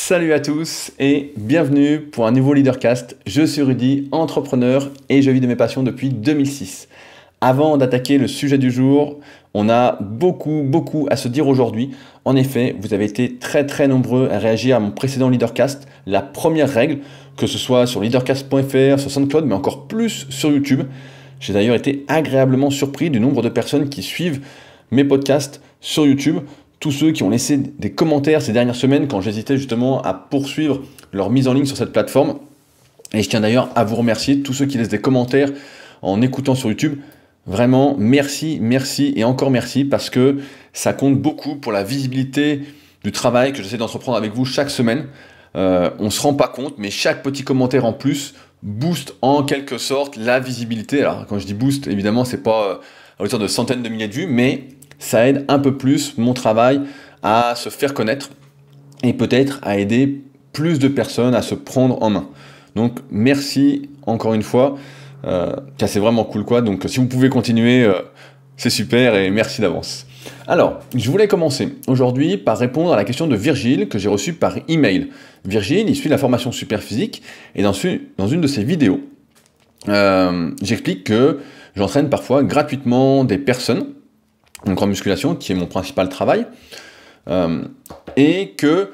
Salut à tous et bienvenue pour un nouveau Leadercast. Je suis Rudy, entrepreneur et je vis de mes passions depuis 2006. Avant d'attaquer le sujet du jour, on a beaucoup à se dire aujourd'hui. En effet, vous avez été très nombreux à réagir à mon précédent Leadercast. La première règle, que ce soit sur leadercast.fr, sur SoundCloud, mais encore plus sur YouTube. J'ai d'ailleurs été agréablement surpris du nombre de personnes qui suivent mes podcasts sur YouTube. Tous ceux qui ont laissé des commentaires ces dernières semaines quand j'hésitais justement à poursuivre leur mise en ligne sur cette plateforme. Et je tiens d'ailleurs à vous remercier, tous ceux qui laissent des commentaires en écoutant sur YouTube. Vraiment, merci et encore merci parce que ça compte beaucoup pour la visibilité du travail que j'essaie d'entreprendre avec vous chaque semaine. On ne se rend pas compte, mais chaque petit commentaire en plus booste en quelque sorte la visibilité. Alors quand je dis boost, évidemment, c'est pas à hauteur de centaines de milliers de vues, mais ça aide un peu plus mon travail à se faire connaître et peut-être à aider plus de personnes à se prendre en main. Donc merci encore une fois, c'est vraiment cool quoi. Donc si vous pouvez continuer, c'est super et merci d'avance. Alors, je voulais commencer aujourd'hui par répondre à la question de Virgile que j'ai reçue par email. Virgile, il suit la formation Superphysique et dans une de ses vidéos, j'explique que j'entraîne parfois gratuitement des personnes donc en musculation, qui est mon principal travail, et que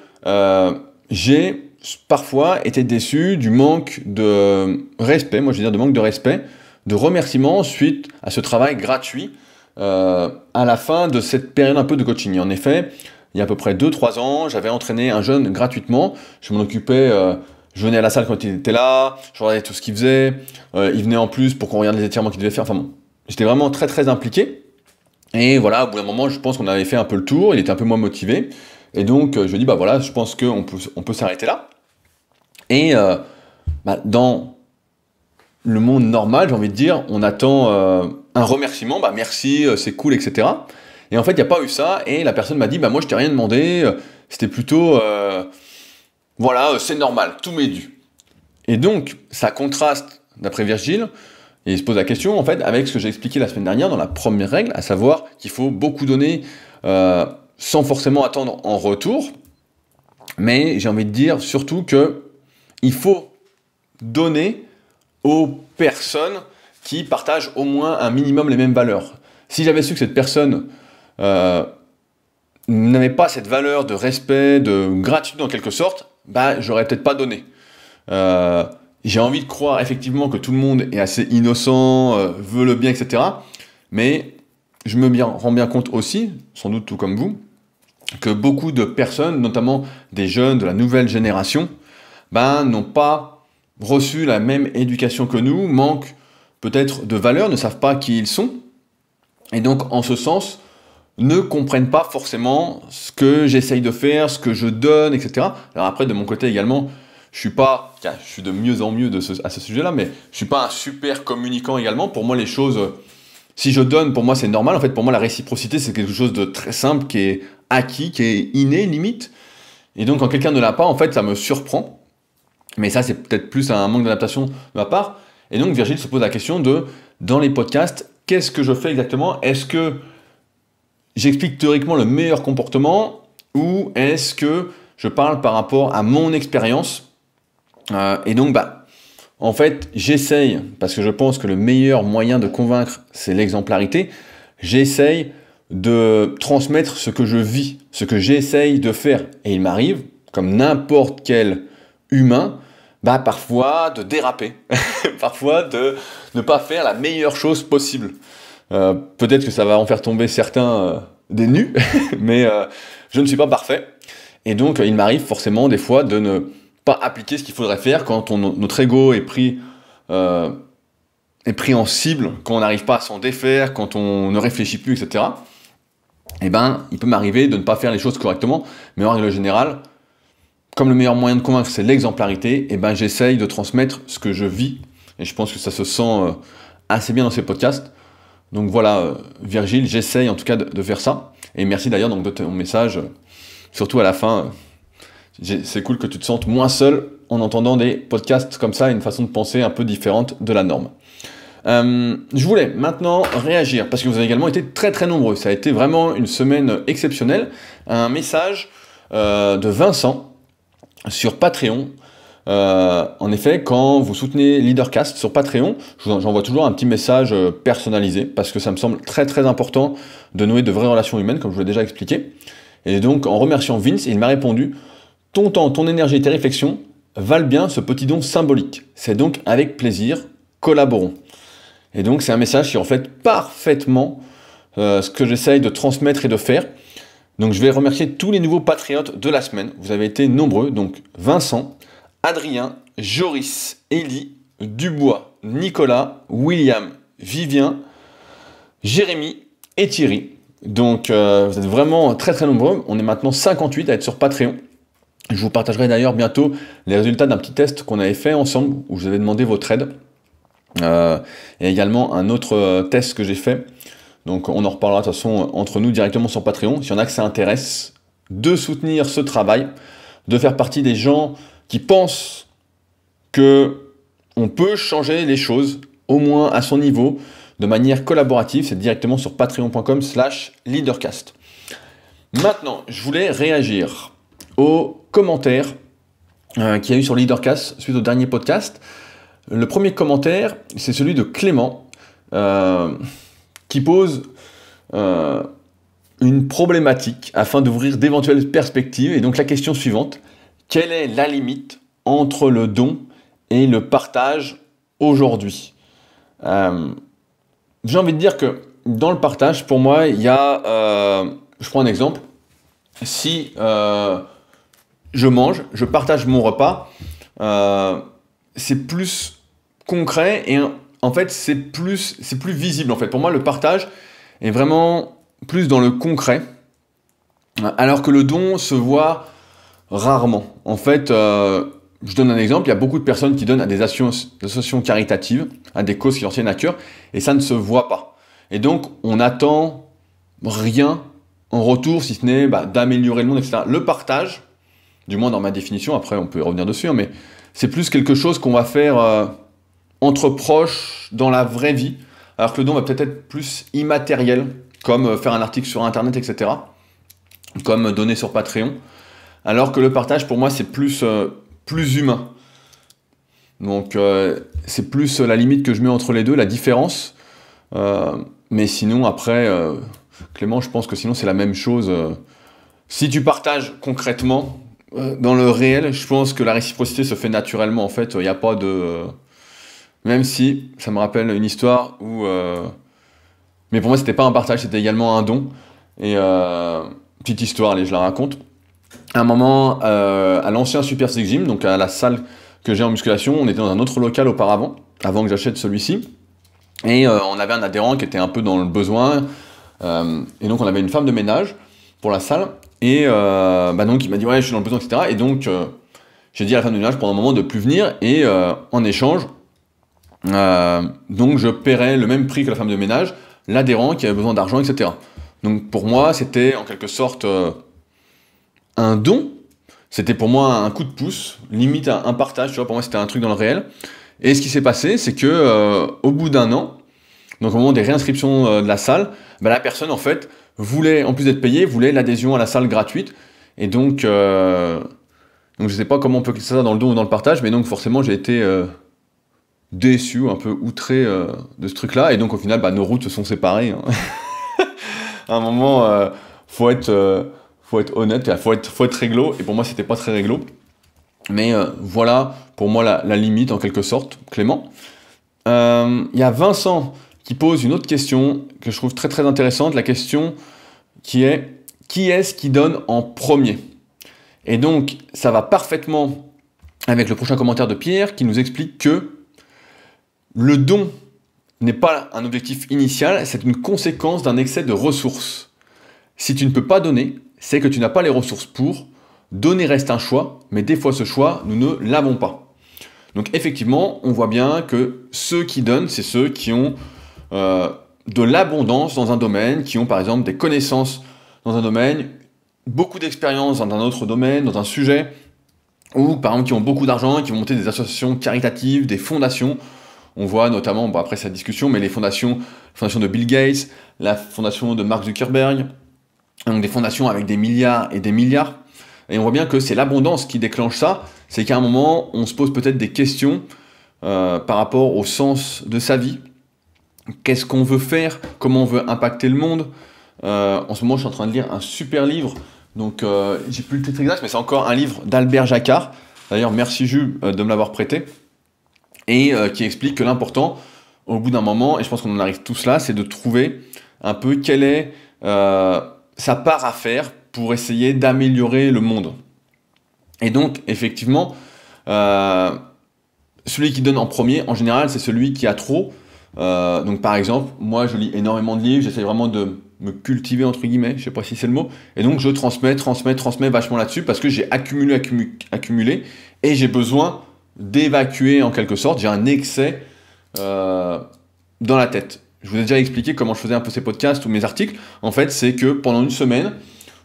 j'ai parfois été déçu du manque de respect, moi je veux dire de manque de respect, de remerciement suite à ce travail gratuit à la fin de cette période un peu de coaching. Et en effet, il y a à peu près 2-3 ans, j'avais entraîné un jeune gratuitement, je m'en occupais, je venais à la salle quand il était là, je regardais tout ce qu'il faisait, il venait en plus pour qu'on regarde les étirements qu'il devait faire, enfin bon, j'étais vraiment très impliqué. Et voilà, au bout d'un moment, je pense qu'on avait fait un peu le tour, il était un peu moins motivé. Et donc, je lui ai dit, bah voilà, je pense qu'on peut s'arrêter là. Et dans le monde normal, j'ai envie de dire, on attend un remerciement, bah merci, c'est cool, etc. Et en fait, il n'y a pas eu ça, et la personne m'a dit, bah moi, je t'ai rien demandé, c'était plutôt, voilà, c'est normal, tout m'est dû. Et donc, ça contraste, d'après Virgile, et il se pose la question, en fait, avec ce que j'ai expliqué la semaine dernière dans la première règle, à savoir qu'il faut beaucoup donner sans forcément attendre en retour. Mais j'ai envie de dire surtout qu'il faut donner aux personnes qui partagent au moins un minimum les mêmes valeurs. Si j'avais su que cette personne n'avait pas cette valeur de respect, de gratitude en quelque sorte, bah, j'aurais peut-être pas donné. J'ai envie de croire effectivement que tout le monde est assez innocent, veut le bien, etc. Mais je me rends bien compte aussi, sans doute tout comme vous, que beaucoup de personnes, notamment des jeunes de la nouvelle génération, n'ont pas reçu la même éducation que nous, manquent peut-être de valeurs, ne savent pas qui ils sont, et donc en ce sens, ne comprennent pas forcément ce que j'essaye de faire, ce que je donne, etc. Alors après, de mon côté également, je suis de mieux en mieux à ce sujet-là, mais je suis pas un super communicant également. Pour moi, les choses, si je donne, pour moi, c'est normal. En fait, pour moi, la réciprocité, c'est quelque chose de très simple, qui est acquis, qui est inné, limite. Et donc, quand quelqu'un ne l'a pas, en fait, ça me surprend. Mais ça, c'est peut-être plus un manque d'adaptation de ma part. Et donc, Virgile se pose la question de, dans les podcasts, qu'est-ce que je fais exactement? Est-ce que j'explique théoriquement le meilleur comportement ou est-ce que je parle par rapport à mon expérience? Et donc, en fait, j'essaye, parce que je pense que le meilleur moyen de convaincre, c'est l'exemplarité, j'essaye de transmettre ce que je vis, ce que j'essaye de faire. Et il m'arrive, comme n'importe quel humain, parfois de déraper, parfois de ne pas faire la meilleure chose possible. Peut-être que ça va en faire tomber certains des nues, mais je ne suis pas parfait. Et donc, il m'arrive forcément des fois de ne pas appliquer ce qu'il faudrait faire quand notre ego est pris en cible, quand on n'arrive pas à s'en défaire, quand on ne réfléchit plus, etc. Il peut m'arriver de ne pas faire les choses correctement, mais en règle générale, comme le meilleur moyen de convaincre, c'est l'exemplarité, j'essaye de transmettre ce que je vis, et je pense que ça se sent assez bien dans ces podcasts. Donc voilà, Virgile, j'essaye en tout cas de faire ça, et merci d'ailleurs donc de ton message, surtout à la fin. C'est cool que tu te sentes moins seul en entendant des podcasts comme ça, une façon de penser un peu différente de la norme. Je voulais maintenant réagir, parce que vous avez également été très nombreux. Ça a été vraiment une semaine exceptionnelle. Un message de Vincent, sur Patreon. En effet, quand vous soutenez Leadercast sur Patreon, j'envoie toujours un petit message personnalisé, parce que ça me semble très très important de nouer de vraies relations humaines, comme je vous l'ai déjà expliqué. Et donc, en remerciant Vince, il m'a répondu « Ton temps, ton énergie et tes réflexions valent bien ce petit don symbolique. C'est donc avec plaisir, collaborons. » Et donc, c'est un message qui reflète parfaitement ce que j'essaye de transmettre et de faire. Donc, je vais remercier tous les nouveaux patriotes de la semaine. Vous avez été nombreux, donc Vincent, Adrien, Joris, Élie, Dubois, Nicolas, William, Vivien, Jérémy et Thierry. Donc vous êtes vraiment très très nombreux. On est maintenant 58 à être sur Patreon. Je vous partagerai d'ailleurs bientôt les résultats d'un petit test qu'on avait fait ensemble, où je vous avais demandé votre aide. Et également un autre test que j'ai fait. Donc on en reparlera de toute façon entre nous directement sur Patreon. S'il y en a que ça intéresse, de soutenir ce travail, de faire partie des gens qui pensent que on peut changer les choses, au moins à son niveau, de manière collaborative. C'est directement sur patreon.com/leadercast. Maintenant, je voulais réagir aux commentaires qu'il y a eu sur Leadercast suite au dernier podcast. Le premier commentaire, c'est celui de Clément, qui pose une problématique afin d'ouvrir d'éventuelles perspectives. Et donc la question suivante: quelle est la limite entre le don et le partage aujourd'hui? J'ai envie de dire que dans le partage, pour moi, il y a... je prends un exemple. Si je mange, je partage mon repas, c'est plus concret et en fait, c'est plus visible. En fait. Pour moi, le partage est vraiment plus dans le concret, alors que le don se voit rarement. En fait, je donne un exemple, il y a beaucoup de personnes qui donnent à des associations caritatives, à des causes qui leur tiennent à cœur, et ça ne se voit pas. Et donc, on n'attend rien en retour, si ce n'est d'améliorer le monde, etc. Le partage, du moins dans ma définition, après on peut y revenir dessus, mais c'est plus quelque chose qu'on va faire entre proches, dans la vraie vie, alors que le don va peut-être être plus immatériel, comme faire un article sur Internet, etc., comme donner sur Patreon, alors que le partage, pour moi, c'est plus humain. Donc, c'est plus la limite que je mets entre les deux, la différence. Mais sinon, après, Clément, je pense que sinon, c'est la même chose. Si tu partages concrètement, dans le réel, je pense que la réciprocité se fait naturellement. En fait, il n'y a pas de... Même si, ça me rappelle une histoire où... Mais pour moi, c'était pas un partage, c'était également un don. Et petite histoire, allez, je la raconte. À un moment, à l'ancien Super Six Gym, donc à la salle que j'ai en musculation, on était dans un autre local auparavant, avant que j'achète celui-ci. Et on avait un adhérent qui était un peu dans le besoin. Et donc, on avait une femme de ménage pour la salle. Et donc, il m'a dit, ouais, je suis dans le besoin, etc. Et donc, j'ai dit à la femme de ménage pendant un moment de plus venir. Et en échange, donc je paierais le même prix que la femme de ménage, l'adhérent qui avait besoin d'argent, etc. Donc pour moi, c'était en quelque sorte un don. C'était pour moi un coup de pouce, limite un partage, tu vois, pour moi c'était un truc dans le réel. Et ce qui s'est passé, c'est que au bout d'un an, donc au moment des réinscriptions de la salle, la personne en fait voulait, en plus d'être payée, voulait l'adhésion à la salle gratuite. Et donc je sais pas comment on peut classer ça dans le don ou dans le partage, mais donc forcément j'ai été déçu, un peu outré de ce truc-là, et donc au final, nos routes se sont séparées. Hein. À un moment, faut être honnête, faut être réglo, et pour moi, c'était pas très réglo. Mais voilà, pour moi, la limite, en quelque sorte, Clément. Il y a Vincent qui pose une autre question que je trouve très très intéressante, la question qui est « Qui est-ce qui donne en premier ?» Et donc, ça va parfaitement avec le prochain commentaire de Pierre, qui nous explique que le don n'est pas un objectif initial, c'est une conséquence d'un excès de ressources. Si tu ne peux pas donner, c'est que tu n'as pas les ressources pour. Donner reste un choix, mais des fois ce choix, nous ne l'avons pas. Donc effectivement, on voit bien que ceux qui donnent, c'est ceux qui ont de l'abondance dans un domaine, qui ont par exemple des connaissances dans un domaine, beaucoup d'expérience dans un autre domaine, dans un sujet, ou par exemple qui ont beaucoup d'argent, qui vont monter des associations caritatives, des fondations. On voit notamment, après cette discussion, mais les fondations, la fondation de Bill Gates, la fondation de Mark Zuckerberg, donc des fondations avec des milliards et des milliards. Et on voit bien que c'est l'abondance qui déclenche ça. C'est qu'à un moment, on se pose peut-être des questions par rapport au sens de sa vie. Qu'est-ce qu'on veut faire? Comment on veut impacter le monde? En ce moment, je suis en train de lire un super livre. Donc, j'ai plus le titre exact, mais c'est encore un livre d'Albert Jacquard. D'ailleurs, merci Jules de me l'avoir prêté. Et qui explique que l'important, au bout d'un moment, et je pense qu'on en arrive tous là, c'est de trouver un peu quelle est sa part à faire pour essayer d'améliorer le monde. Et donc, effectivement, celui qui donne en premier, en général, c'est celui qui a trop. Donc, par exemple, moi, je lis énormément de livres, j'essaie vraiment de me cultiver, entre guillemets, je sais pas si c'est le mot, et donc je transmets vachement là-dessus, parce que j'ai accumulé, et j'ai besoin d'évacuer en quelque sorte, j'ai un excès dans la tête. Je vous ai déjà expliqué comment je faisais un peu ces podcasts ou mes articles. En fait, c'est que pendant une semaine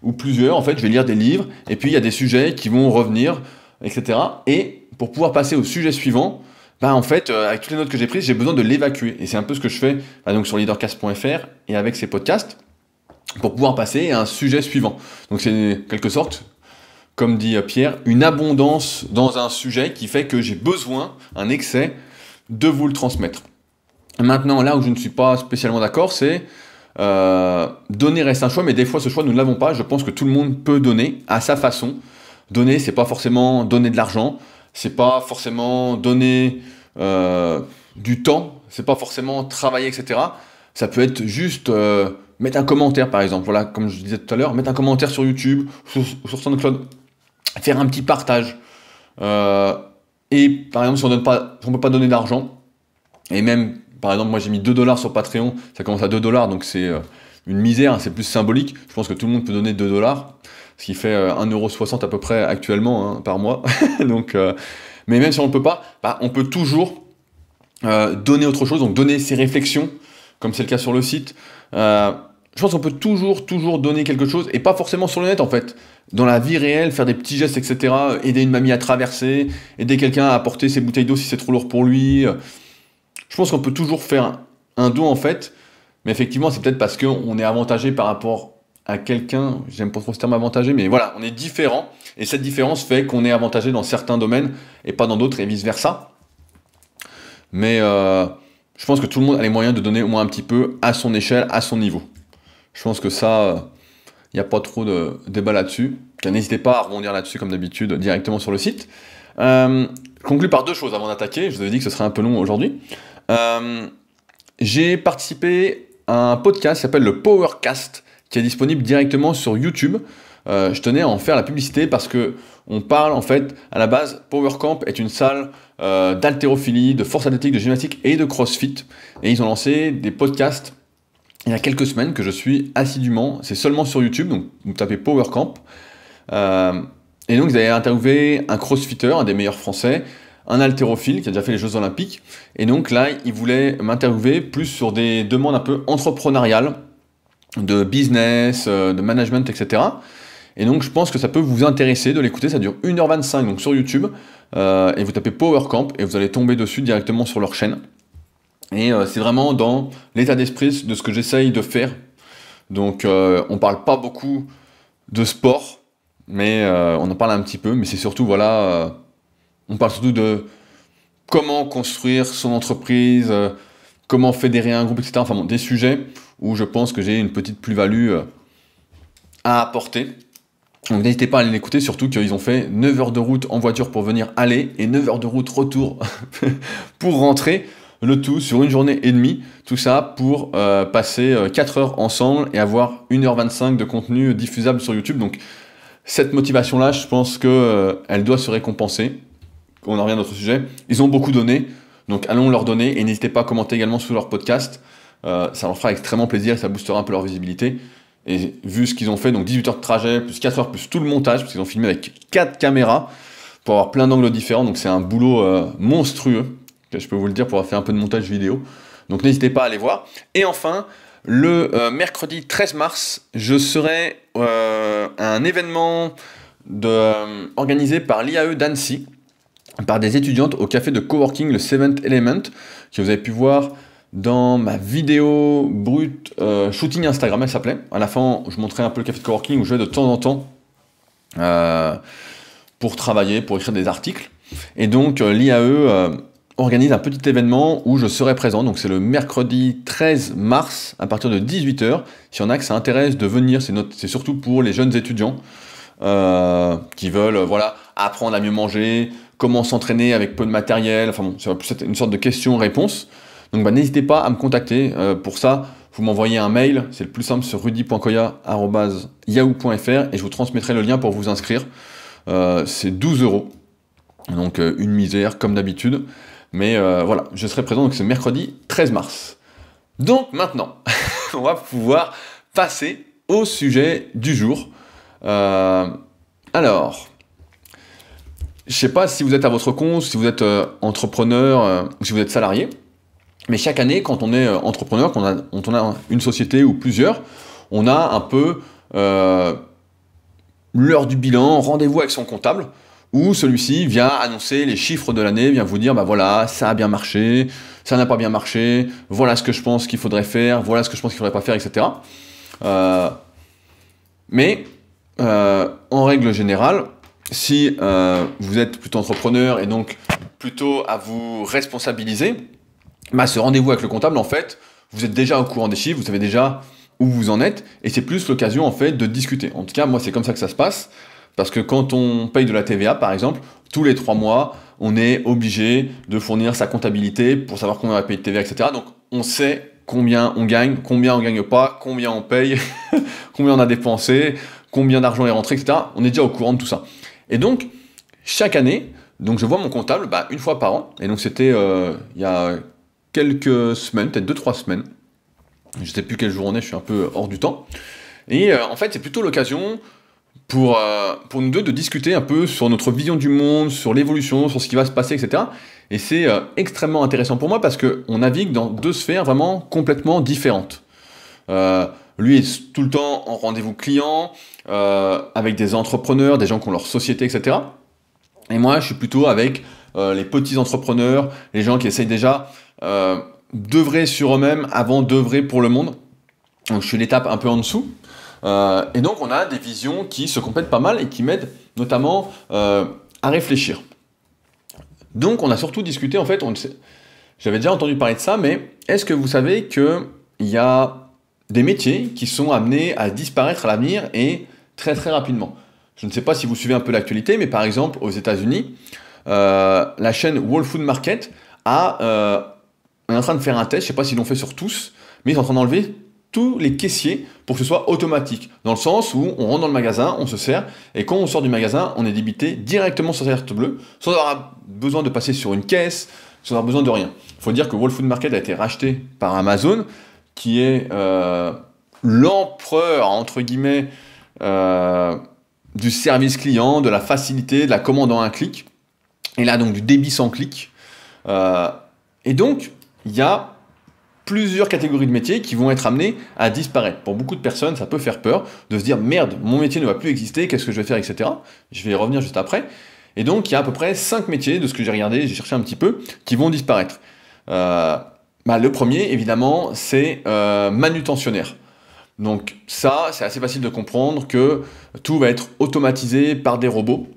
ou plusieurs, en fait, je vais lire des livres et puis il y a des sujets qui vont revenir, etc. Et pour pouvoir passer au sujet suivant, en fait, avec toutes les notes que j'ai prises, j'ai besoin de l'évacuer. Et c'est un peu ce que je fais donc sur leadercast.fr et avec ces podcasts pour pouvoir passer à un sujet suivant. Donc c'est quelque sorte, comme dit Pierre, une abondance dans un sujet qui fait que j'ai besoin, un excès, de vous le transmettre. Maintenant, là où je ne suis pas spécialement d'accord, c'est donner reste un choix, mais des fois ce choix nous ne l'avons pas. Je pense que tout le monde peut donner à sa façon. Donner, c'est pas forcément donner de l'argent, c'est pas forcément donner du temps, c'est pas forcément travailler, etc. Ça peut être juste mettre un commentaire, par exemple. Voilà, comme je disais tout à l'heure, mettre un commentaire sur YouTube, sur SoundCloud, faire un petit partage. Et par exemple, si on ne peut pas donner d'argent, et même, par exemple, moi j'ai mis 2 $ sur Patreon, ça commence à 2 $, donc c'est une misère, c'est plus symbolique. Je pense que tout le monde peut donner 2 $, ce qui fait 1,60 € à peu près actuellement par mois. Donc, mais même si on ne peut pas, on peut toujours donner autre chose, donc donner ses réflexions, comme c'est le cas sur le site. Je pense qu'on peut toujours donner quelque chose, et pas forcément sur le net en fait. Dans la vie réelle, faire des petits gestes, etc. Aider une mamie à traverser, aider quelqu'un à apporter ses bouteilles d'eau si c'est trop lourd pour lui. Je pense qu'on peut toujours faire un don en fait, mais effectivement c'est peut-être parce qu'on est avantagé par rapport à quelqu'un, j'aime pas trop ce terme avantagé, mais voilà, on est différent, et cette différence fait qu'on est avantagé dans certains domaines, et pas dans d'autres, et vice versa. Mais je pense que tout le monde a les moyens de donner au moins un petit peu à son échelle, à son niveau. Je pense que ça, il n'y a pas trop de débat là-dessus. N'hésitez pas à rebondir là-dessus, comme d'habitude, directement sur le site. Je conclue par 2 choses avant d'attaquer. Je vous avais dit que ce serait un peu long aujourd'hui. J'ai participé à un podcast qui s'appelle le Powercast, qui est disponible directement sur YouTube. Je tenais à en faire la publicité parce que on parle en fait, à la base, PowerCamp est une salle d'haltérophilie, de force athlétique, de gymnastique et de crossfit. Et ils ont lancé des podcasts il y a quelques semaines que je suis assidûment. C'est seulement sur YouTube, donc vous tapez PowerCamp. Et donc ils avaient interviewé un crossfitter, un des meilleurs français, un haltérophile qui a déjà fait les Jeux Olympiques. Et donc là, ils voulaient m'interviewer plus sur des demandes un peu entrepreneuriales, de business, de management, etc. Et donc je pense que ça peut vous intéresser de l'écouter, ça dure 1h25 donc sur YouTube, et vous tapez PowerCamp et vous allez tomber dessus directement sur leur chaîne. Et c'est vraiment dans l'état d'esprit de ce que j'essaye de faire. Donc on parle pas beaucoup de sport, mais on en parle un petit peu, mais c'est surtout, voilà, on parle surtout de comment construire son entreprise, comment fédérer un groupe, etc. Enfin bon, des sujets où je pense que j'ai une petite plus-value à apporter. Donc n'hésitez pas à aller l'écouter, surtout qu'ils ont fait 9 heures de route en voiture pour venir aller, et 9 heures de route retour pour rentrer, le tout sur une journée et demie, tout ça pour passer 4 heures ensemble et avoir 1h25 de contenu diffusable sur YouTube. Donc cette motivation-là, je pense qu'elle doit se récompenser. On en revient à notre sujet. Ils ont beaucoup donné, donc allons leur donner, et n'hésitez pas à commenter également sous leur podcast. Ça leur fera extrêmement plaisir et ça boostera un peu leur visibilité. Et vu ce qu'ils ont fait, donc 18 heures de trajet, plus 4 heures, plus tout le montage, parce qu'ils ont filmé avec 4 caméras, pour avoir plein d'angles différents, donc c'est un boulot monstrueux, je peux vous le dire, pour avoir fait un peu de montage vidéo. Donc n'hésitez pas à aller voir. Et enfin, le mercredi 13 mars, je serai à un événement organisé par l'IAE d'Annecy, par des étudiantes au café de coworking, le Seventh Element, que vous avez pu voir dans ma vidéo brute shooting Instagram, elle s'appelait. À la fin, je montrais un peu le café de coworking où je vais de temps en temps pour travailler, pour écrire des articles. Et donc l'IAE organise un petit événement où je serai présent, donc c'est le mercredi 13 mars à partir de 18h. S'il y en a que ça intéresse de venir, c'est surtout pour les jeunes étudiants qui veulent apprendre à mieux manger, comment s'entraîner avec peu de matériel, enfin bon, c'est plus une sorte de question-réponse. Donc n'hésitez pas à me contacter. Pour ça, vous m'envoyez un mail, c'est le plus simple sur rudy.koya@yahoo.fr et je vous transmettrai le lien pour vous inscrire. C'est 12 €, donc une misère comme d'habitude. Mais voilà, je serai présent, donc c'est mercredi 13 mars. Donc maintenant, on va pouvoir passer au sujet du jour. Alors, je ne sais pas si vous êtes à votre compte, si vous êtes entrepreneur ou si vous êtes salarié, mais chaque année, quand on est entrepreneur, quand on a une société ou plusieurs, on a un peu l'heure du bilan, rendez-vous avec son comptable, où celui-ci vient annoncer les chiffres de l'année, vient vous dire, bah voilà, ça a bien marché, ça n'a pas bien marché, voilà ce que je pense qu'il faudrait faire, voilà ce que je pense qu'il ne faudrait pas faire, etc. Mais en règle générale, si vous êtes plutôt entrepreneur et donc plutôt à vous responsabiliser, bah, ce rendez-vous avec le comptable, en fait, vous êtes déjà au courant des chiffres, vous savez déjà où vous en êtes, et c'est plus l'occasion en fait de discuter. En tout cas, moi c'est comme ça que ça se passe, parce que quand on paye de la TVA par exemple, tous les 3 mois, on est obligé de fournir sa comptabilité pour savoir combien on va payer de TVA, etc. Donc on sait combien on gagne pas, combien on paye, combien on a dépensé, combien d'argent est rentré, etc. On est déjà au courant de tout ça. Et donc, chaque année, donc je vois mon comptable une fois par an, et donc c'était il y a quelques semaines, peut-être 2-3 semaines, je ne sais plus quel jour on est, je suis un peu hors du temps, et en fait c'est plutôt l'occasion pour nous deux de discuter un peu sur notre vision du monde, sur l'évolution, sur ce qui va se passer, etc. Et c'est extrêmement intéressant pour moi parce qu'on navigue dans 2 sphères vraiment complètement différentes. Lui est tout le temps en rendez-vous client, avec des entrepreneurs, des gens qui ont leur société, etc. Et moi, je suis plutôt avec les petits entrepreneurs, les gens qui essayent déjà d'œuvrer sur eux-mêmes avant d'œuvrer pour le monde. Donc je suis l'étape un peu en dessous. Et donc on a des visions qui se complètent pas mal et qui m'aident notamment à réfléchir. Donc on a surtout discuté, en fait, j'avais déjà entendu parler de ça, mais est-ce que vous savez qu'il y a des métiers qui sont amenés à disparaître à l'avenir et très très rapidement? Je ne sais pas si vous suivez un peu l'actualité, mais par exemple aux États-Unis, la chaîne Whole Foods Market est en train de faire un test, je ne sais pas s'ils l'ont fait sur tous, mais ils sont en train d'enlever tous les caissiers pour que ce soit automatique, dans le sens où on rentre dans le magasin, on se sert, et quand on sort du magasin, on est débité directement sur sa carte bleue, sans avoir besoin de passer sur une caisse, sans avoir besoin de rien. Il faut dire que Whole Foods Market a été racheté par Amazon, qui est l'empereur, entre guillemets, du service client, de la facilité, de la commande en un clic, et là donc du débit sans clic. Et donc, il y a plusieurs catégories de métiers qui vont être amenés à disparaître. Pour beaucoup de personnes, ça peut faire peur de se dire « Merde, mon métier ne va plus exister, qu'est-ce que je vais faire, etc. » Je vais y revenir juste après. Et donc, il y a à peu près 5 métiers, de ce que j'ai regardé, j'ai cherché un petit peu, qui vont disparaître. Le premier, évidemment, c'est manutentionnaire. Donc ça, c'est assez facile de comprendre que tout va être automatisé par des robots.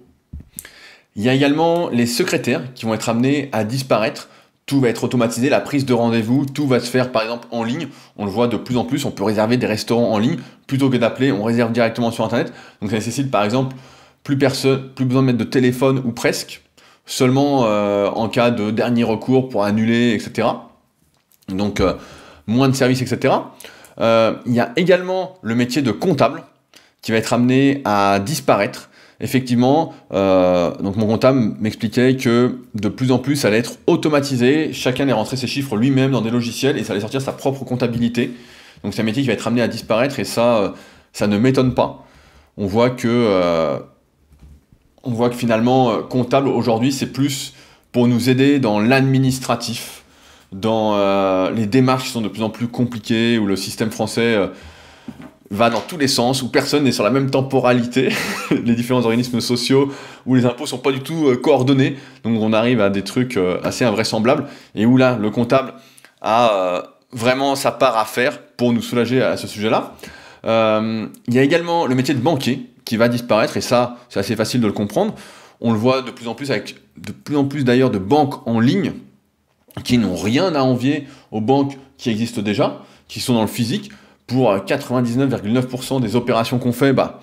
Il y a également les secrétaires qui vont être amenés à disparaître. Tout va être automatisé, la prise de rendez-vous, tout va se faire par exemple en ligne. On le voit de plus en plus, on peut réserver des restaurants en ligne plutôt que d'appeler, on réserve directement sur Internet. Donc ça nécessite par exemple plus besoin de mettre de téléphone ou presque, seulement en cas de dernier recours pour annuler, etc. Donc moins de services, etc. Il y a également le métier de comptable qui va être amené à disparaître. Effectivement, donc mon comptable m'expliquait que de plus en plus ça allait être automatisé, chacun allait rentrer ses chiffres lui-même dans des logiciels et ça allait sortir sa propre comptabilité. Donc c'est un métier qui va être amené à disparaître et ça ne m'étonne pas. On voit que finalement comptable aujourd'hui c'est plus pour nous aider dans l'administratif, dans les démarches qui sont de plus en plus compliquées, où le système français va dans tous les sens, où personne n'est sur la même temporalité, les différents organismes sociaux, où les impôts sont pas du tout coordonnés, donc on arrive à des trucs assez invraisemblables, et où là, le comptable a vraiment sa part à faire pour nous soulager à ce sujet-là. Il y a également le métier de banquier, qui va disparaître, et ça, c'est assez facile de le comprendre. On le voit de plus en plus avec de plus en plus d'ailleurs de banques en ligne qui n'ont rien à envier aux banques qui existent déjà, qui sont dans le physique. Pour 99,9% des opérations qu'on fait, bah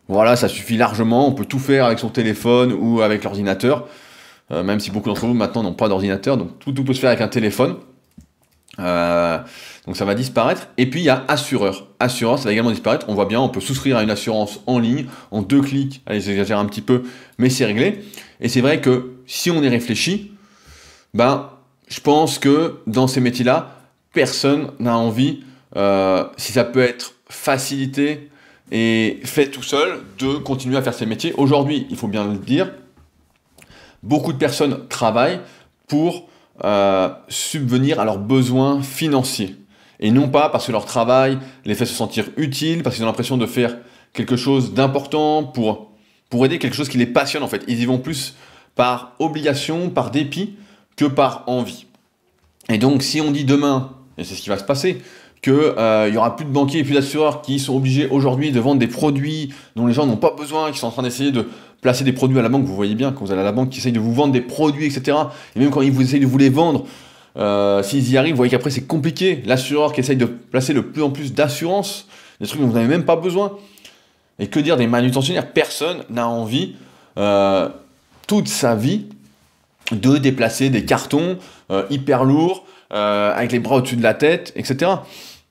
voilà, ça suffit largement, on peut tout faire avec son téléphone ou avec l'ordinateur, même si beaucoup d'entre vous maintenant n'ont pas d'ordinateur, donc tout peut se faire avec un téléphone. Donc ça va disparaître. Et puis il y a assureur. Assureur, ça va également disparaître. On voit bien, on peut souscrire à une assurance en ligne, en 2 clics. Allez, j'exagère un petit peu, mais c'est réglé. Et c'est vrai que si on y réfléchit, ben, je pense que dans ces métiers-là, personne n'a envie, si ça peut être facilité et fait tout seul, de continuer à faire ces métiers. Aujourd'hui, il faut bien le dire, beaucoup de personnes travaillent pour subvenir à leurs besoins financiers. Et non pas parce que leur travail les fait se sentir utiles, parce qu'ils ont l'impression de faire quelque chose d'important pour aider quelque chose qui les passionne en fait. Ils y vont plus par obligation, par dépit, que par envie. Et donc si on dit demain, et c'est ce qui va se passer, qu'il y aura plus de banquiers et plus d'assureurs qui sont obligés aujourd'hui de vendre des produits dont les gens n'ont pas besoin, qui sont en train d'essayer de placer des produits à la banque, vous voyez bien, quand vous allez à la banque, qui essayent de vous vendre des produits, etc. Et même quand ils essayent de vous les vendre, s'ils y arrivent, vous voyez qu'après c'est compliqué. L'assureur qui essaye de placer de plus en plus d'assurance, des trucs dont vous n'avez même pas besoin. Et que dire des manutentionnaires? Personne n'a envie, toute sa vie, de déplacer des cartons hyper lourds, avec les bras au-dessus de la tête, etc.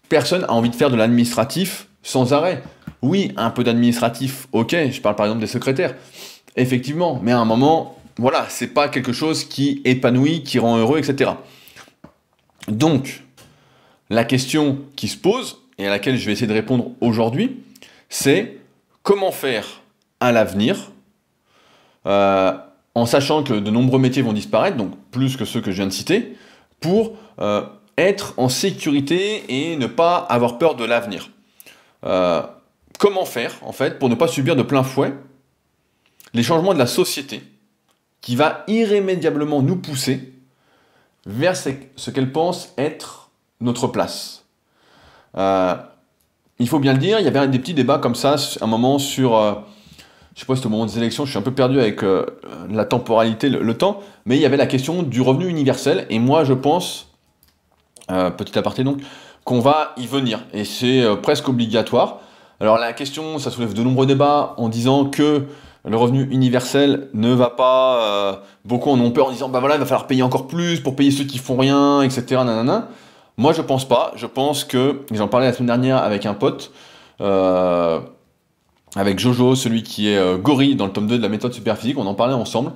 Personne a envie de faire de l'administratif sans arrêt. Oui, un peu d'administratif, ok, je parle par exemple des secrétaires, effectivement, mais à un moment, voilà, c'est pas quelque chose qui épanouit, qui rend heureux, etc. Donc, la question qui se pose, et à laquelle je vais essayer de répondre aujourd'hui, c'est comment faire à l'avenir, en sachant que de nombreux métiers vont disparaître, donc plus que ceux que je viens de citer, pour être en sécurité et ne pas avoir peur de l'avenir. Comment faire, en fait, pour ne pas subir de plein fouet les changements de la société qui va irrémédiablement nous pousser vers ce qu'elle pense être notre place. Il faut bien le dire, il y avait des petits débats comme ça, un moment sur... je sais pas si c'était au moment des élections, je suis un peu perdu avec la temporalité, le temps, mais il y avait la question du revenu universel, et moi je pense, petit aparté donc, qu'on va y venir, et c'est presque obligatoire. Alors la question, ça soulève de nombreux débats en disant que le revenu universel ne va pas... beaucoup en ont peur en disant, bah voilà, il va falloir payer encore plus pour payer ceux qui font rien, etc. Nanana. Moi je pense pas, je pense que, j'en parlais la semaine dernière avec un pote, avec Jojo, celui qui est gorille dans le tome 2 de la méthode Superphysique, on en parlait ensemble.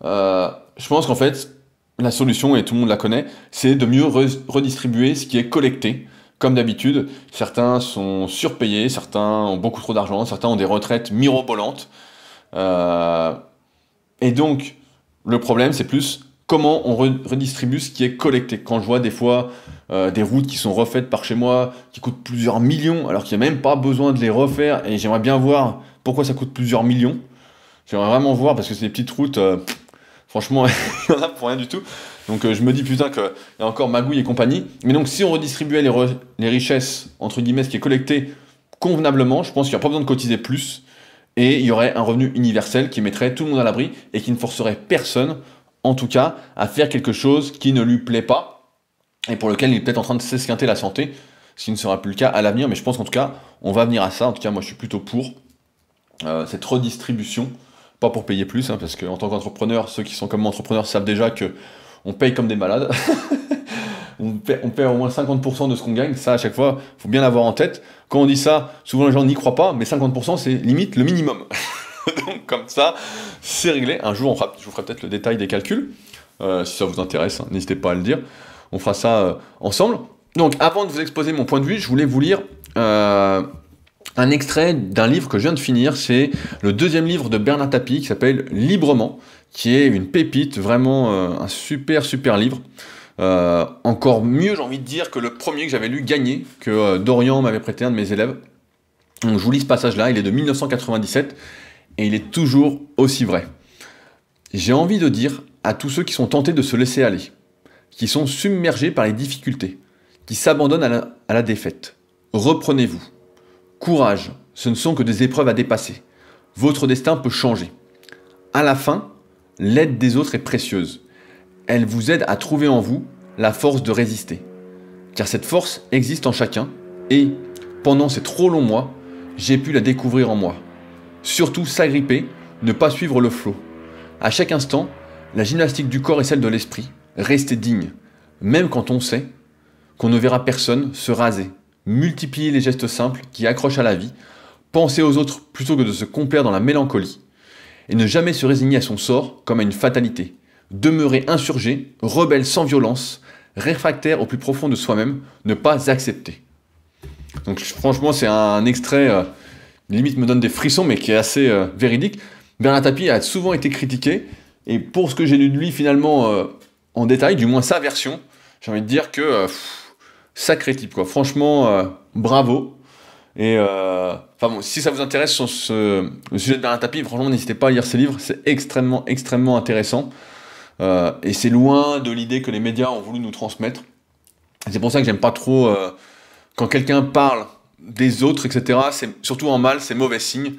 Je pense qu'en fait, la solution, et tout le monde la connaît, c'est de mieux redistribuer ce qui est collecté. Comme d'habitude, certains sont surpayés, certains ont beaucoup trop d'argent, certains ont des retraites mirobolantes. Et donc, le problème, c'est plus comment on redistribue ce qui est collecté. Quand je vois des fois des routes qui sont refaites par chez moi, qui coûtent plusieurs millions, alors qu'il n'y a même pas besoin de les refaire, et j'aimerais bien voir pourquoi ça coûte plusieurs millions. J'aimerais vraiment voir, parce que c'est des petites routes, franchement, il y en a pour rien du tout. Donc je me dis putain qu'il y a encore magouille et compagnie. Mais donc si on redistribuait les richesses, entre guillemets, ce qui est collecté convenablement, je pense qu'il n'y a pas besoin de cotiser plus, et il y aurait un revenu universel qui mettrait tout le monde à l'abri, et qui ne forcerait personne, en tout cas, à faire quelque chose qui ne lui plaît pas, et pour lequel il est peut-être en train de s'esquinter la santé, ce qui ne sera plus le cas à l'avenir, mais je pense qu'en tout cas, on va venir à ça. En tout cas, moi je suis plutôt pour cette redistribution, pas pour payer plus, hein, parce qu'en tant qu'entrepreneur, ceux qui sont comme moi entrepreneurs savent déjà que on paye comme des malades. on paie au moins 50% de ce qu'on gagne, ça à chaque fois, il faut bien l'avoir en tête. Quand on dit ça, souvent les gens n'y croient pas, mais 50% c'est limite le minimum. Donc comme ça, c'est réglé. Un jour, je vous ferai peut-être le détail des calculs, si ça vous intéresse, hein, n'hésitez pas à le dire. On fera ça ensemble. Donc avant de vous exposer mon point de vue, je voulais vous lire un extrait d'un livre que je viens de finir. C'est le deuxième livre de Bernard Tapie qui s'appelle Librement, qui est une pépite, vraiment un super livre. Encore mieux, j'ai envie de dire, que le premier que j'avais lu, Gagner, que Dorian m'avait prêté, un de mes élèves. Donc je vous lis ce passage-là, il est de 1997, et il est toujours aussi vrai. J'ai envie de dire à tous ceux qui sont tentés de se laisser aller, qui sont submergés par les difficultés, qui s'abandonnent à la défaite, reprenez-vous, Courage, ce ne sont que des épreuves à dépasser. Votre destin peut changer. À la fin, l'aide des autres est précieuse. Elle vous aide à trouver en vous la force de résister. Car cette force existe en chacun et, pendant ces trop longs mois, j'ai pu la découvrir en moi. Surtout s'agripper, ne pas suivre le flot. À chaque instant, la gymnastique du corps est celle de l'esprit. Restez digne, même quand on sait qu'on ne verra personne se raser. Multipliez les gestes simples qui accrochent à la vie. Pensez aux autres plutôt que de se complaire dans la mélancolie. Et ne jamais se résigner à son sort comme à une fatalité. Demeurer insurgé, rebelle sans violence, réfractaire au plus profond de soi-même, ne pas accepter. Donc franchement, c'est un extrait, limite me donne des frissons, mais qui est assez véridique. Bernard Tapie a souvent été critiqué, et pour ce que j'ai lu de lui finalement en détail, du moins sa version, j'ai envie de dire que sacré type, quoi. Franchement, bravo. Et enfin bon, si ça vous intéresse sur le sujet de Bernard Tapie, franchement, n'hésitez pas à lire ses livres, c'est extrêmement, extrêmement intéressant. Et c'est loin de l'idée que les médias ont voulu nous transmettre. C'est pour ça que j'aime pas trop quand quelqu'un parle des autres, etc. C'est surtout en mal, c'est mauvais signe.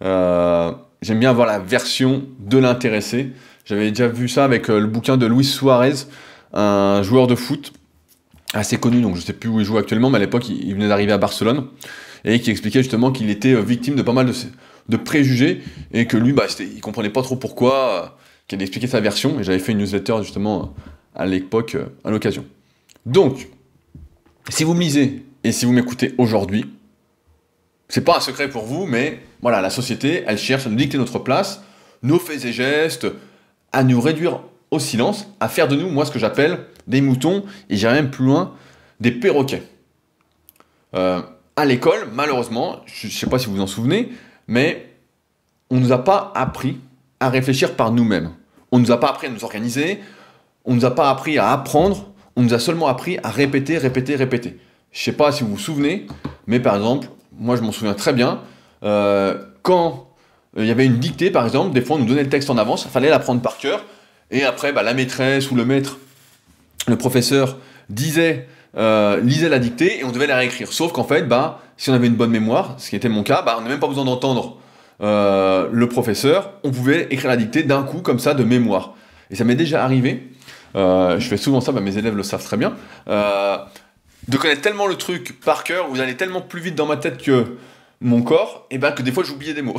J'aime bien avoir la version de l'intéressé. J'avais déjà vu ça avec le bouquin de Luis Suarez, un joueur de foot assez connu, donc je sais plus où il joue actuellement, mais à l'époque il venait d'arriver à Barcelone, et qui expliquait justement qu'il était victime de pas mal de préjugés, et que lui, il comprenait pas trop pourquoi, qu'il allait expliquer sa version, et j'avais fait une newsletter justement à l'époque, à l'occasion. Donc, si vous me lisez, et si vous m'écoutez aujourd'hui, c'est pas un secret pour vous, mais voilà, la société, elle cherche à nous dicter notre place, nos faits et gestes, à nous réduire au silence, à faire de nous, moi, ce que j'appelle des moutons, et j'irai même plus loin, des perroquets. À l'école, malheureusement, je ne sais pas si vous vous en souvenez, mais on ne nous a pas appris à réfléchir par nous-mêmes. On ne nous a pas appris à nous organiser, on ne nous a pas appris à apprendre, on nous a seulement appris à répéter, répéter, répéter. Je ne sais pas si vous vous souvenez, mais par exemple, moi je m'en souviens très bien, quand il y avait une dictée, par exemple, des fois on nous donnait le texte en avance, il fallait l'apprendre par cœur, et après la maîtresse ou le maître, le professeur lisait la dictée et on devait la réécrire. Sauf qu'en fait, si on avait une bonne mémoire, ce qui était mon cas, on n'a même pas besoin d'entendre le professeur, on pouvait écrire la dictée d'un coup, comme ça, de mémoire. Et ça m'est déjà arrivé, je fais souvent ça, mes élèves le savent très bien, de connaître tellement le truc par cœur, vous allez tellement plus vite dans ma tête que mon corps, et que des fois j'oubliais des mots.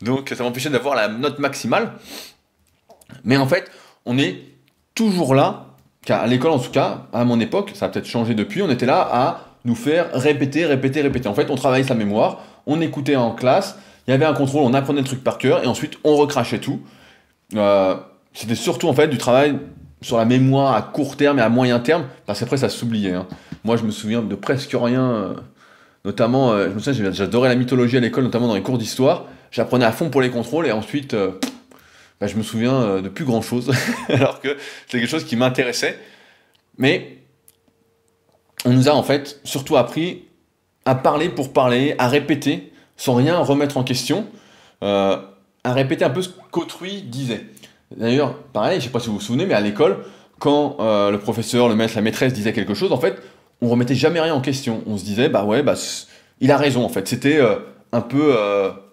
Donc ça m'empêchait d'avoir la note maximale. Mais en fait, on est toujours là, à l'école en tout cas, à mon époque, ça a peut-être changé depuis, on était là à nous faire répéter, répéter, répéter. En fait, on travaillait sa mémoire, on écoutait en classe, il y avait un contrôle, on apprenait le truc par cœur, et ensuite on recrachait tout. C'était surtout en fait du travail sur la mémoire à court terme et à moyen terme, parce qu'après ça s'oubliait. Hein. Moi je me souviens de presque rien, notamment, je me souviens, j'adorais la mythologie à l'école, notamment dans les cours d'histoire, j'apprenais à fond pour les contrôles, et ensuite... je me souviens de plus grand chose, alors que c'est quelque chose qui m'intéressait. Mais on nous a en fait surtout appris à parler pour parler, à répéter, sans rien remettre en question, à répéter un peu ce qu'autrui disait. D'ailleurs, pareil, je ne sais pas si vous vous souvenez, mais à l'école, quand le professeur, le maître, la maîtresse disait quelque chose, en fait, on remettait jamais rien en question. On se disait, il a raison en fait. C'était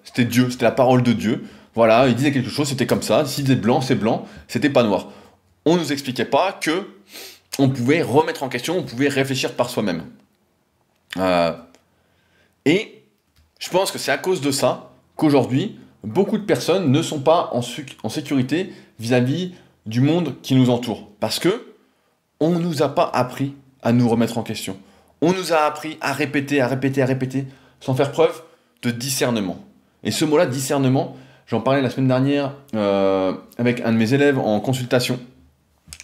c'était Dieu, c'était la parole de Dieu. Voilà, il disait quelque chose, c'était comme ça. S'il disait blanc, c'est blanc, c'était pas noir. On nous expliquait pas que on pouvait remettre en question, on pouvait réfléchir par soi-même. Et je pense que c'est à cause de ça qu'aujourd'hui, beaucoup de personnes ne sont pas en sécurité vis-à-vis du monde qui nous entoure. Parce que on ne nous a pas appris à nous remettre en question. On nous a appris à répéter, à répéter, à répéter, sans faire preuve de discernement. Et ce mot-là, discernement, j'en parlais la semaine dernière avec un de mes élèves en consultation.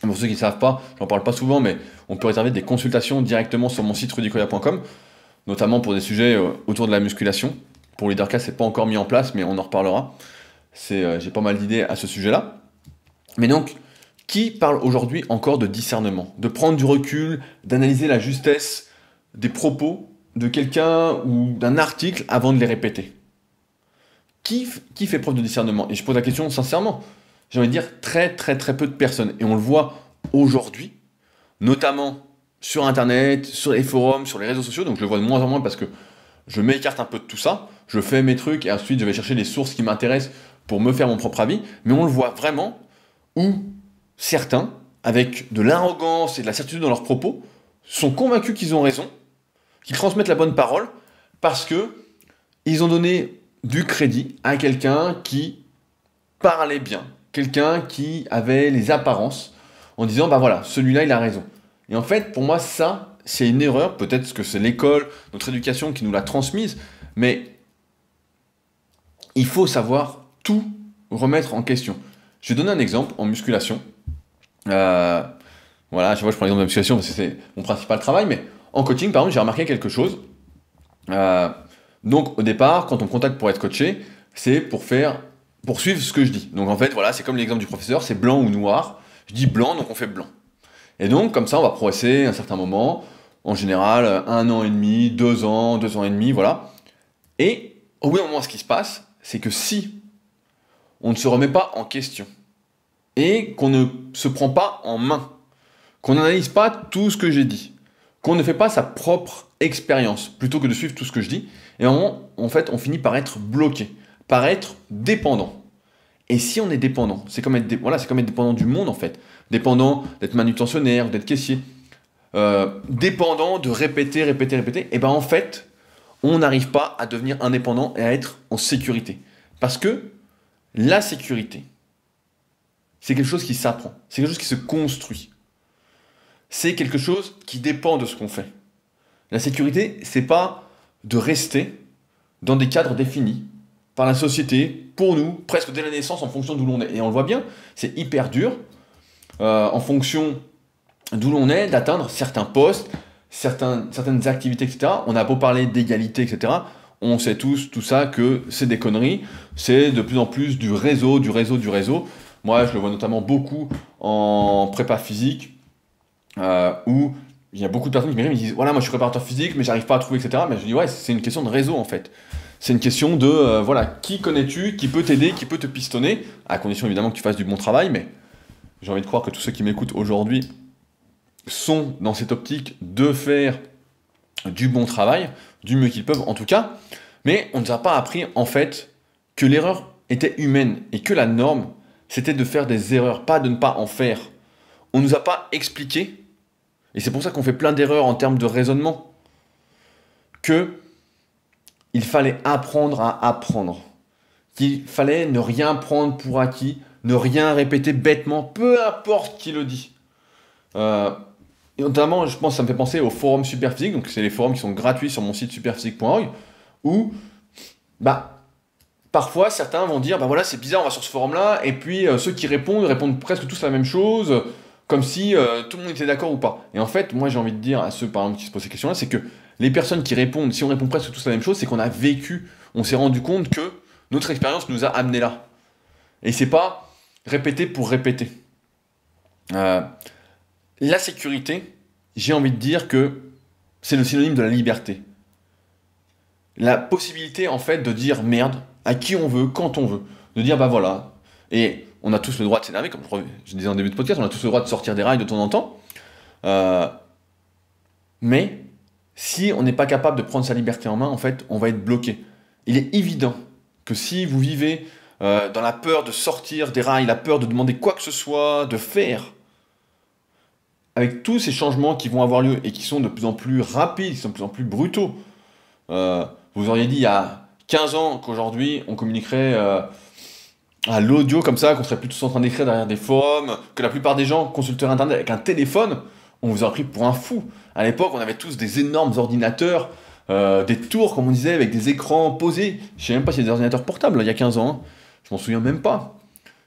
Pour ceux qui ne savent pas, j'en parle pas souvent, mais on peut réserver des consultations directement sur mon site rudicoya.com, notamment pour des sujets autour de la musculation. Pour Leadercast, c'est pas encore mis en place, mais on en reparlera. J'ai pas mal d'idées à ce sujet-là. Mais donc, qui parle aujourd'hui encore de discernement? De prendre du recul, d'analyser la justesse des propos de quelqu'un ou d'un article avant de les répéter? Qui fait preuve de discernement? Et je pose la question sincèrement. J'ai envie de dire très très très peu de personnes. Et on le voit aujourd'hui, notamment sur Internet, sur les forums, sur les réseaux sociaux. Donc je le vois de moins en moins parce que je m'écarte un peu de tout ça, je fais mes trucs et ensuite je vais chercher les sources qui m'intéressent pour me faire mon propre avis, mais on le voit vraiment où certains, avec de l'arrogance et de la certitude dans leurs propos, sont convaincus qu'ils ont raison, qu'ils transmettent la bonne parole, parce que ils ont donné du crédit à quelqu'un qui parlait bien, quelqu'un qui avait les apparences, en disant, bah voilà, celui-là, il a raison. Et en fait, pour moi, ça, c'est une erreur, peut-être que c'est l'école, notre éducation qui nous l'a transmise, mais il faut savoir tout remettre en question. Je vais donner un exemple en musculation. Voilà, je prends l'exemple de la musculation parce que c'est mon principal travail, mais en coaching, par exemple, j'ai remarqué quelque chose. Donc, au départ, quand on me contacte pour être coaché, c'est pour suivre ce que je dis. Donc, en fait, voilà, c'est comme l'exemple du professeur, c'est blanc ou noir. Je dis blanc, donc on fait blanc. Et donc, comme ça, on va progresser un certain moment, en général, 1 an et demi, 2 ans, 2 ans et demi, voilà. Et au bout d'un moment, ce qui se passe, c'est que si on ne se remet pas en question, et qu'on ne se prend pas en main, qu'on n'analyse pas tout ce que j'ai dit, qu'on ne fait pas sa propre expérience, plutôt que de suivre tout ce que je dis, et à un moment, en fait, on finit par être bloqué, par être dépendant. Et si on est dépendant, c'est comme être dépendant du monde, en fait. Dépendant d'être manutentionnaire, d'être caissier. Dépendant de répéter, et ben en fait, on n'arrive pas à devenir indépendant et à être en sécurité. Parce que la sécurité, c'est quelque chose qui s'apprend, c'est quelque chose qui se construit. C'est quelque chose qui dépend de ce qu'on fait. La sécurité, c'est pas de rester dans des cadres définis par la société, pour nous, presque dès la naissance, en fonction d'où l'on est. Et on le voit bien, c'est hyper dur, en fonction d'où l'on est, d'atteindre certains postes, certaines activités, etc. On a beau parler d'égalité, etc. On sait tous, tout ça, que c'est des conneries. C'est de plus en plus du réseau. Moi, je le vois notamment beaucoup en prépa physique, où il y a beaucoup de personnes qui me disent, voilà, moi je suis préparateur physique, mais j'arrive pas à trouver, etc. Mais je dis, ouais, c'est une question de réseau, en fait. C'est une question de, voilà, qui connais-tu, qui peut t'aider, qui peut te pistonner, à condition évidemment que tu fasses du bon travail, mais j'ai envie de croire que tous ceux qui m'écoutent aujourd'hui sont dans cette optique de faire du bon travail, du mieux qu'ils peuvent en tout cas, mais on ne nous a pas appris en fait que l'erreur était humaine et que la norme c'était de faire des erreurs, pas de ne pas en faire. On ne nous a pas expliqué, et c'est pour ça qu'on fait plein d'erreurs en termes de raisonnement, que il fallait apprendre à apprendre, qu'il fallait ne rien prendre pour acquis, ne rien répéter bêtement, peu importe qui le dit. Et notamment, je pense que ça me fait penser au forum Superphysique, donc c'est les forums qui sont gratuits sur mon site superphysique.org, où parfois certains vont dire, voilà, c'est bizarre, on va sur ce forum-là, et puis ceux qui répondent presque tous la même chose, comme si tout le monde était d'accord ou pas. Et en fait, moi j'ai envie de dire à ceux par exemple qui se posent ces questions-là, c'est que les personnes qui répondent, si on répond presque tous la même chose, c'est qu'on a vécu, on s'est rendu compte que notre expérience nous a amené là. Et c'est pas répéter pour répéter. La sécurité, j'ai envie de dire que c'est le synonyme de la liberté. La possibilité, en fait, de dire merde à qui on veut, quand on veut. De dire, voilà. Et on a tous le droit de s'énerver, comme je disais en début de podcast, on a tous le droit de sortir des rails de temps en temps. Mais si on n'est pas capable de prendre sa liberté en main, en fait, on va être bloqué. Il est évident que si vous vivez dans la peur de sortir des rails, la peur de demander quoi que ce soit, de faire, avec tous ces changements qui vont avoir lieu et qui sont de plus en plus rapides, qui sont de plus en plus brutaux, vous auriez dit il y a 15 ans qu'aujourd'hui on communiquerait à l'audio comme ça, qu'on serait plus tous en train d'écrire derrière des forums, que la plupart des gens consulteraient Internet avec un téléphone, on vous aurait pris pour un fou. À l'époque, on avait tous des énormes ordinateurs, des tours, comme on disait, avec des écrans posés. Je sais même pas s'il y a des ordinateurs portables il y a 15 ans, hein. Je m'en souviens même pas.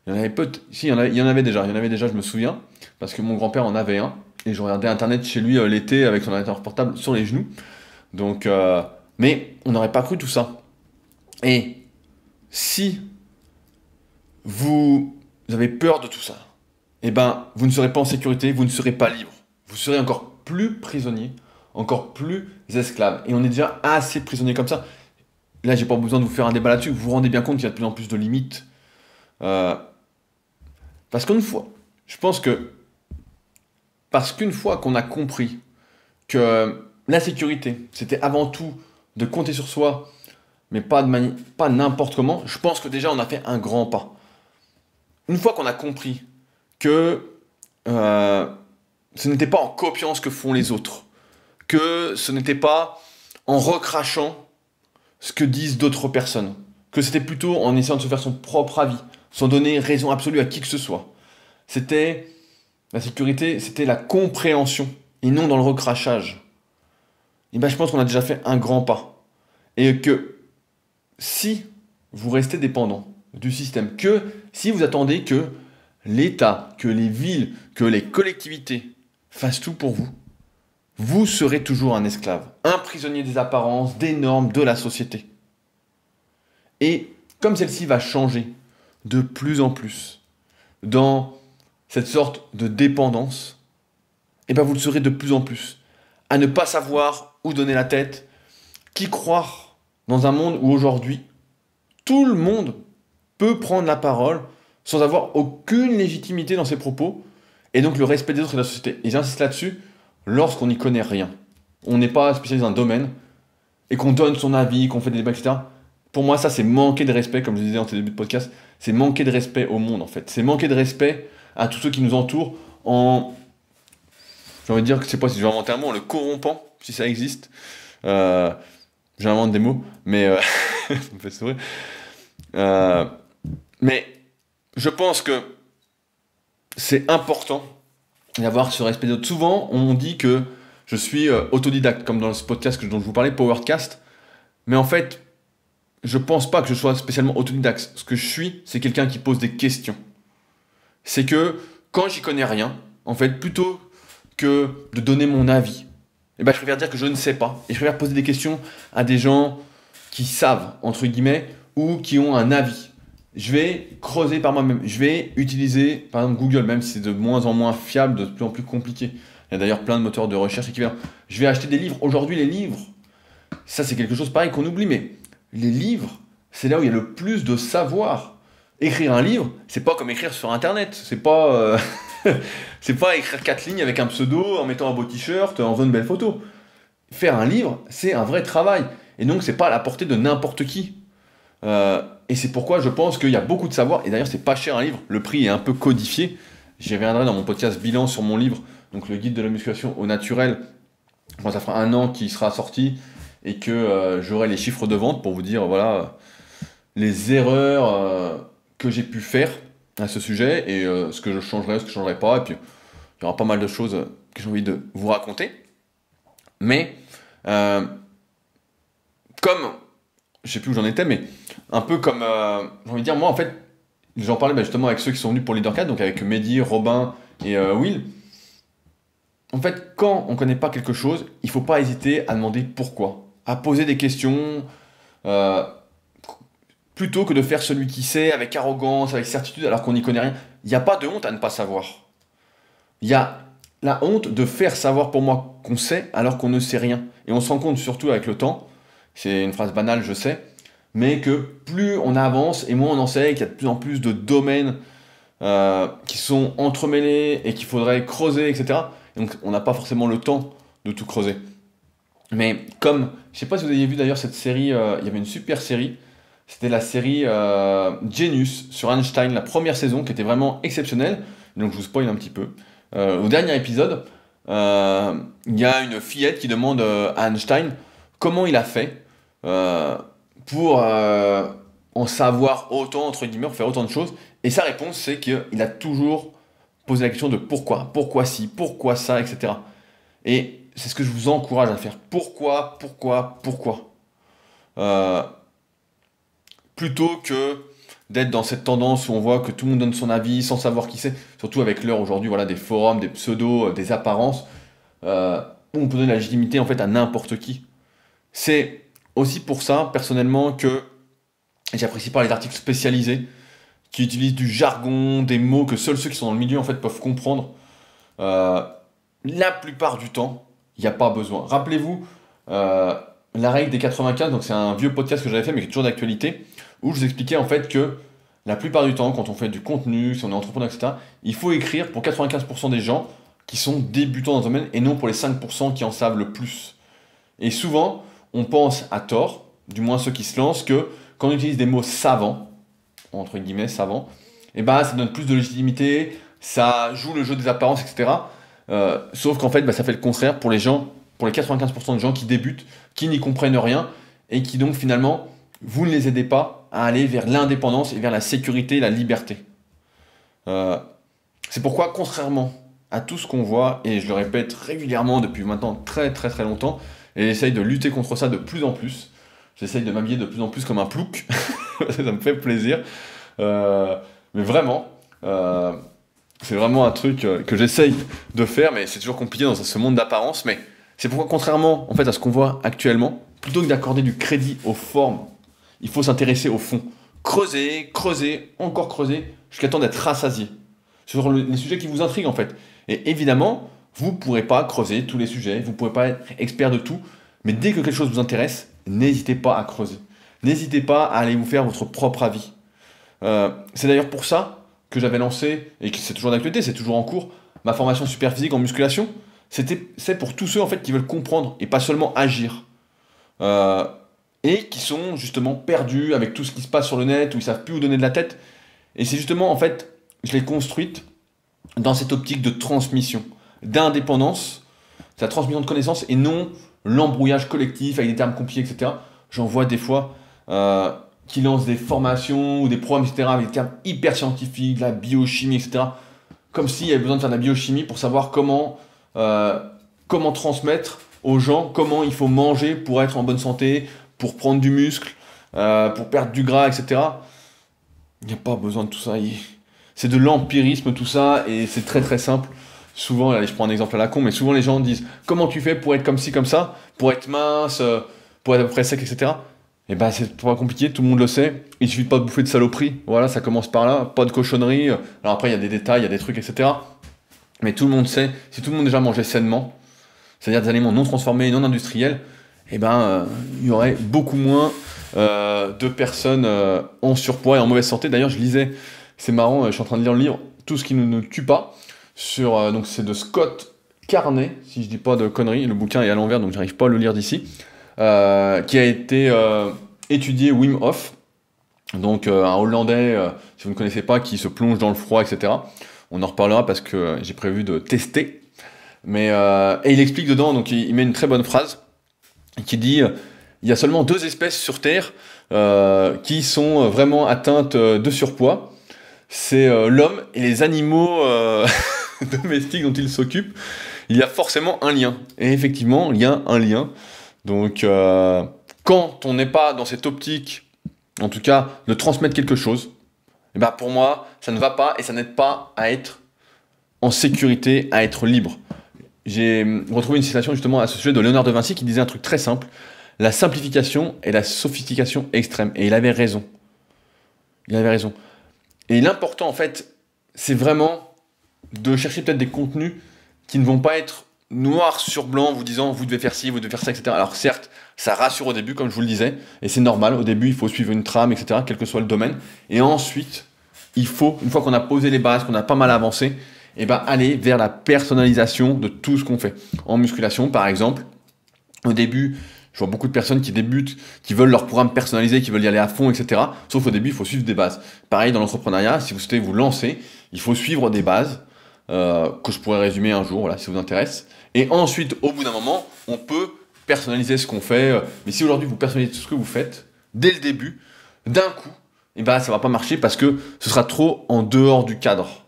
Il y en avait si, il y en avait déjà, je me souviens, parce que mon grand-père en avait un, et je regardais Internet chez lui l'été avec son ordinateur portable sur les genoux. Donc, mais on n'aurait pas cru tout ça. Et si vous avez peur de tout ça, vous ne serez pas en sécurité, vous ne serez pas libre. Vous serez encore plus prisonnier, encore plus esclave. Et on est déjà assez prisonnier comme ça. Là, j'ai pas besoin de vous faire un débat là-dessus. Vous vous rendez bien compte qu'il y a de plus en plus de limites. Parce qu'une fois qu'on a compris que la sécurité, c'était avant tout de compter sur soi, mais pas n'importe comment, je pense que déjà on a fait un grand pas. Une fois qu'on a compris que ce n'était pas en copiant ce que font les autres, que ce n'était pas en recrachant ce que disent d'autres personnes, que c'était plutôt en essayant de se faire son propre avis, sans donner raison absolue à qui que ce soit. C'était la sécurité, c'était la compréhension, et non dans le recrachage. Et ben je pense qu'on a déjà fait un grand pas. Et que si vous restez dépendant du système, que si vous attendez que l'État, que les villes, que les collectivités fassent tout pour vous, vous serez toujours un esclave, un prisonnier des apparences, des normes, de la société. Et comme celle-ci va changer de plus en plus dans cette sorte de dépendance, et ben vous le serez de plus en plus, à ne pas savoir où donner la tête, qui croire dans un monde où aujourd'hui, tout le monde peut prendre la parole sans avoir aucune légitimité dans ses propos, et donc le respect des autres et de la société. Et j'insiste là-dessus, lorsqu'on n'y connaît rien, on n'est pas spécialisé dans un domaine, et qu'on donne son avis, qu'on fait des débats, etc. Pour moi, ça, c'est manquer de respect, comme je disais en début de podcast, c'est manquer de respect au monde, en fait. C'est manquer de respect à tous ceux qui nous entourent en... J'ai envie de dire que, je sais pas si je vais inventer un mot, en le corrompant, si ça existe. J'invente des mots, mais ça me fait sourire. Mais je pense que c'est important d'avoir ce respect d'autres. Souvent, on dit que je suis autodidacte, comme dans ce podcast dont je vous parlais, Powercast. Mais en fait, je pense pas que je sois spécialement autodidacte. Ce que je suis, c'est quelqu'un qui pose des questions. C'est que quand j'y connais rien, en fait, plutôt que de donner mon avis, eh ben, je préfère dire que je ne sais pas. Et je préfère poser des questions à des gens qui savent, entre guillemets, ou qui ont un avis. Je vais creuser par moi-même. Je vais utiliser, par exemple, Google, même si c'est de moins en moins fiable, de plus en plus compliqué. Il y a d'ailleurs plein de moteurs de recherche équivalents. Je vais acheter des livres. Aujourd'hui, les livres, ça c'est quelque chose pareil qu'on oublie, mais les livres, c'est là où il y a le plus de savoir. Écrire un livre, c'est pas comme écrire sur Internet. C'est pas écrire 4 lignes avec un pseudo, en mettant un beau t-shirt, en faisant une belle photo. Faire un livre, c'est un vrai travail. Et donc, c'est pas à la portée de n'importe qui. Et c'est pourquoi je pense qu'il y a beaucoup de savoir. Et d'ailleurs, c'est pas cher un livre. Le prix est un peu codifié. J'y reviendrai dans mon podcast bilan sur mon livre, donc le guide de la musculation au naturel. Quand ça fera 1 an qu'il sera sorti et que j'aurai les chiffres de vente pour vous dire, voilà, les erreurs que j'ai pu faire à ce sujet et ce que je changerai, ce que je changerai pas. Et puis, il y aura pas mal de choses que j'ai envie de vous raconter. Mais, comme, je sais plus où j'en étais, mais un peu comme, j'ai envie de dire, moi en fait, j'en parlais justement avec ceux qui sont venus pour Leader 4, donc avec Mehdi, Robin et Will. En fait, quand on ne connaît pas quelque chose, il ne faut pas hésiter à demander pourquoi, à poser des questions, plutôt que de faire celui qui sait avec arrogance, avec certitude, alors qu'on n'y connaît rien. Il n'y a pas de honte à ne pas savoir. Il y a la honte de faire savoir pour moi qu'on sait alors qu'on ne sait rien. Et on se rend compte surtout avec le temps, c'est une phrase banale, je sais, mais que plus on avance et moins on en sait, qu'il y a de plus en plus de domaines qui sont entremêlés et qu'il faudrait creuser, etc. Et donc on n'a pas forcément le temps de tout creuser. Mais comme, je sais pas si vous avez vu d'ailleurs cette série, il y avait une super série, c'était la série Genius sur Einstein, la première saison qui était vraiment exceptionnelle, donc je vous spoil un petit peu. Au dernier épisode, il y a une fillette qui demande à Einstein comment il a fait pour en savoir autant, entre guillemets, pour faire autant de choses. Et sa réponse, c'est qu'il a toujours posé la question de pourquoi ci, pourquoi ça, etc. Et c'est ce que je vous encourage à faire. Pourquoi plutôt que d'être dans cette tendance où on voit que tout le monde donne son avis sans savoir qui c'est, surtout avec l'heure aujourd'hui, voilà, des forums, des pseudos, des apparences, où on peut donner la légitimité en fait à n'importe qui. C'est aussi pour ça, personnellement, que j'apprécie pas les articles spécialisés qui utilisent du jargon, des mots que seuls ceux qui sont dans le milieu en fait peuvent comprendre. La plupart du temps, il n'y a pas besoin. Rappelez-vous la règle des 95, donc c'est un vieux podcast que j'avais fait mais qui est toujours d'actualité, où je vous expliquais en fait que la plupart du temps, quand on fait du contenu, si on est entrepreneur, etc., il faut écrire pour 95% des gens qui sont débutants dans le domaine et non pour les 5% qui en savent le plus. Et souvent, on pense à tort, du moins ceux qui se lancent, que quand on utilise des mots savants, entre guillemets savants, et ben ça donne plus de légitimité, ça joue le jeu des apparences, etc. Sauf qu'en fait, ça fait le contraire pour les gens, pour les 95% de gens qui débutent, qui n'y comprennent rien, et qui donc finalement, vous ne les aidez pas à aller vers l'indépendance et vers la sécurité et la liberté. C'est pourquoi, contrairement à tout ce qu'on voit, et je le répète régulièrement depuis maintenant très très très longtemps, et j'essaye de lutter contre ça de plus en plus, j'essaye de m'habiller de plus en plus comme un plouc, ça me fait plaisir, mais vraiment, c'est vraiment un truc que j'essaye de faire, mais c'est toujours compliqué dans ce monde d'apparence, mais c'est pourquoi, contrairement en fait, à ce qu'on voit actuellement, plutôt que d'accorder du crédit aux formes, il faut s'intéresser au fond. Creuser, creuser, encore creuser, jusqu'à temps d'être rassasié sur les sujets qui vous intriguent en fait. Et évidemment, vous ne pourrez pas creuser tous les sujets, vous ne pourrez pas être expert de tout, mais dès que quelque chose vous intéresse, n'hésitez pas à creuser. N'hésitez pas à aller vous faire votre propre avis. C'est d'ailleurs pour ça que j'avais lancé, et que c'est toujours d'actualité, c'est toujours en cours, ma formation super physique en musculation. C'est pour tous ceux en fait qui veulent comprendre et pas seulement agir. Et qui sont justement perdus avec tout ce qui se passe sur le net, où ils savent plus où donner de la tête. Et c'est justement, en fait, je l'ai construite dans cette optique de transmission, d'indépendance, c'est la transmission de connaissances et non l'embrouillage collectif avec des termes compliqués, etc. J'en vois des fois qui lancent des formations ou des programmes, etc., avec des termes hyper scientifiques, de la biochimie, etc. Comme s'il y avait besoin de faire de la biochimie pour savoir comment transmettre aux gens comment il faut manger pour être en bonne santé, pour prendre du muscle, pour perdre du gras, etc. Il n'y a pas besoin de tout ça. C'est de l'empirisme tout ça, et c'est très très simple. Souvent, allez, je prends un exemple à la con, mais souvent les gens disent « Comment tu fais pour être comme ci, comme ça, pour être mince, pour être à peu près sec, etc. » Et ben c'est pas compliqué, tout le monde le sait. Il suffit pas de bouffer de saloperies. Voilà, ça commence par là, pas de cochonneries. Alors après, il y a des détails, il y a des trucs, etc. Mais tout le monde sait, si tout le monde déjà mangeait sainement, c'est-à-dire des aliments non transformés, non industriels, il y aurait beaucoup moins de personnes en surpoids et en mauvaise santé. D'ailleurs, je lisais, c'est marrant, je suis en train de lire le livre Tout ce qui ne nous tue pas, donc c'est de Scott Carney, si je dis pas de conneries, le bouquin est à l'envers, donc j'arrive pas à le lire d'ici, qui a été étudié Wim Hof, donc un Hollandais, si vous ne connaissez pas, qui se plonge dans le froid, etc. On en reparlera parce que j'ai prévu de tester. Et il explique dedans, donc il met une très bonne phrase, qui dit il y a seulement 2 espèces sur Terre qui sont vraiment atteintes de surpoids. C'est l'homme et les animaux domestiques dont il s'occupe. Il y a forcément un lien. Et effectivement, il y a un lien. Donc, quand on n'est pas dans cette optique, en tout cas, de transmettre quelque chose, pour moi, ça ne va pas et ça n'aide pas à être en sécurité, à être libre. J'ai retrouvé une citation justement à ce sujet de Léonard de Vinci qui disait un truc très simple: la simplification et la sophistication extrême. Et il avait raison. Il avait raison. Et l'important, en fait, c'est vraiment de chercher peut-être des contenus qui ne vont pas être noir sur blanc, vous disant vous devez faire ci, vous devez faire ça, etc. Alors certes, ça rassure au début, comme je vous le disais, et c'est normal. Au début, il faut suivre une trame, etc., quel que soit le domaine. Et ensuite, il faut, une fois qu'on a posé les bases, qu'on a pas mal avancé, aller vers la personnalisation de tout ce qu'on fait. En musculation, par exemple, au début, je vois beaucoup de personnes qui débutent, qui veulent leur programme personnalisé, qui veulent y aller à fond, etc. Sauf au début, il faut suivre des bases. Pareil, dans l'entrepreneuriat, si vous souhaitez vous lancer, il faut suivre des bases que je pourrais résumer un jour, voilà, si ça vous intéresse. Et ensuite, au bout d'un moment, on peut personnaliser ce qu'on fait. Mais si aujourd'hui, vous personnalisez tout ce que vous faites, dès le début, d'un coup, ça ne va pas marcher parce que ce sera trop en dehors du cadre.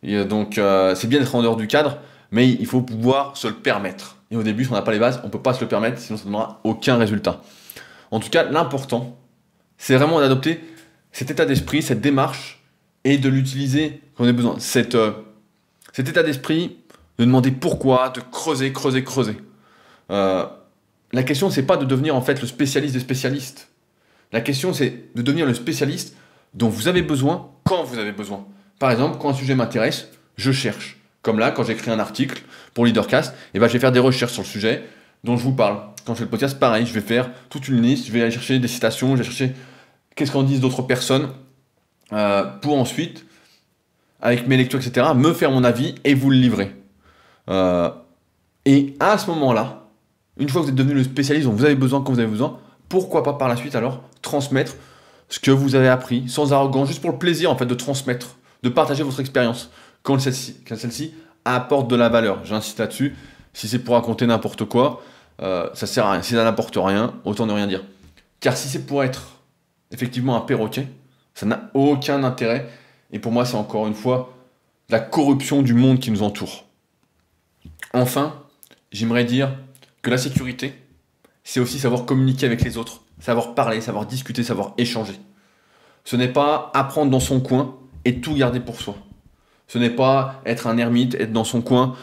Et donc, c'est bien d'être en dehors du cadre, mais il faut pouvoir se le permettre. Et au début, si on n'a pas les bases, on ne peut pas se le permettre, sinon ça ne donnera aucun résultat. En tout cas, l'important, c'est vraiment d'adopter cet état d'esprit, cette démarche, et de l'utiliser quand on a besoin. Cet état d'esprit, de demander pourquoi, de creuser. La question, c'est pas de devenir en fait le spécialiste des spécialistes. La question, c'est de devenir le spécialiste dont vous avez besoin quand vous avez besoin. Par exemple, quand un sujet m'intéresse, je cherche. Comme là, quand j'écris un article pour Leadercast, je vais faire des recherches sur le sujet dont je vous parle. Quand je fais le podcast, pareil, je vais faire toute une liste, je vais aller chercher des citations, je vais chercher qu'est-ce qu'en disent d'autres personnes, pour ensuite, avec mes lectures, etc., me faire mon avis et vous le livrer. Et à ce moment-là, Une fois que vous êtes devenu le spécialiste dont vous avez besoin quand vous avez besoin, pourquoi pas par la suite alors transmettre ce que vous avez appris sans arrogance, juste pour le plaisir en fait de transmettre, de partager votre expérience quand celle-ci apporte de la valeur. J'insiste là-dessus. Si c'est pour raconter n'importe quoi, ça sert à rien. Si ça n'apporte rien, autant ne rien dire. Car si c'est pour être effectivement un perroquet, ça n'a aucun intérêt. Et pour moi, c'est encore une fois la corruption du monde qui nous entoure. Enfin, j'aimerais dire que la sécurité, c'est aussi savoir communiquer avec les autres, savoir parler, savoir discuter, savoir échanger. Ce n'est pas apprendre dans son coin et tout garder pour soi. Ce n'est pas être un ermite, être dans son coin,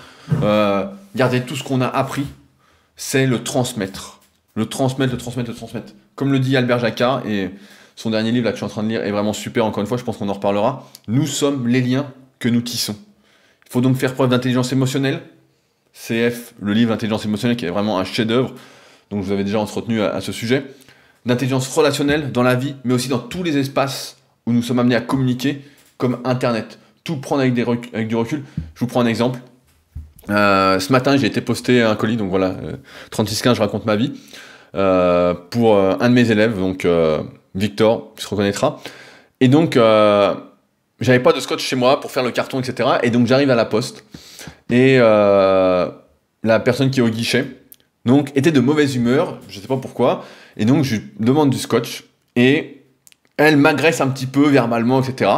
garder tout ce qu'on a appris. C'est le transmettre. Le transmettre. Comme le dit Albert Jacquard, et son dernier livre là, que je suis en train de lire est vraiment super, encore une fois, je pense qu'on en reparlera. Nous sommes les liens que nous tissons. Il faut donc faire preuve d'intelligence émotionnelle. CF, le livre Intelligence émotionnelle, qui est vraiment un chef-d'œuvre, donc je vous avais déjà entretenu à ce sujet. D'intelligence relationnelle dans la vie, mais aussi dans tous les espaces où nous sommes amenés à communiquer, comme Internet. Tout prendre avec du recul. Je vous prends un exemple. Ce matin, j'ai été posté un colis, donc voilà, 3615, je raconte ma vie, pour un de mes élèves, donc Victor, qui se reconnaîtra. Et donc, j'avais pas de scotch chez moi pour faire le carton, etc. Et donc, j'arrive à la poste. Et la personne qui est au guichet, donc, était de mauvaise humeur, je sais pas pourquoi. Et donc, je lui demande du scotch. Et elle m'agresse un petit peu verbalement, etc.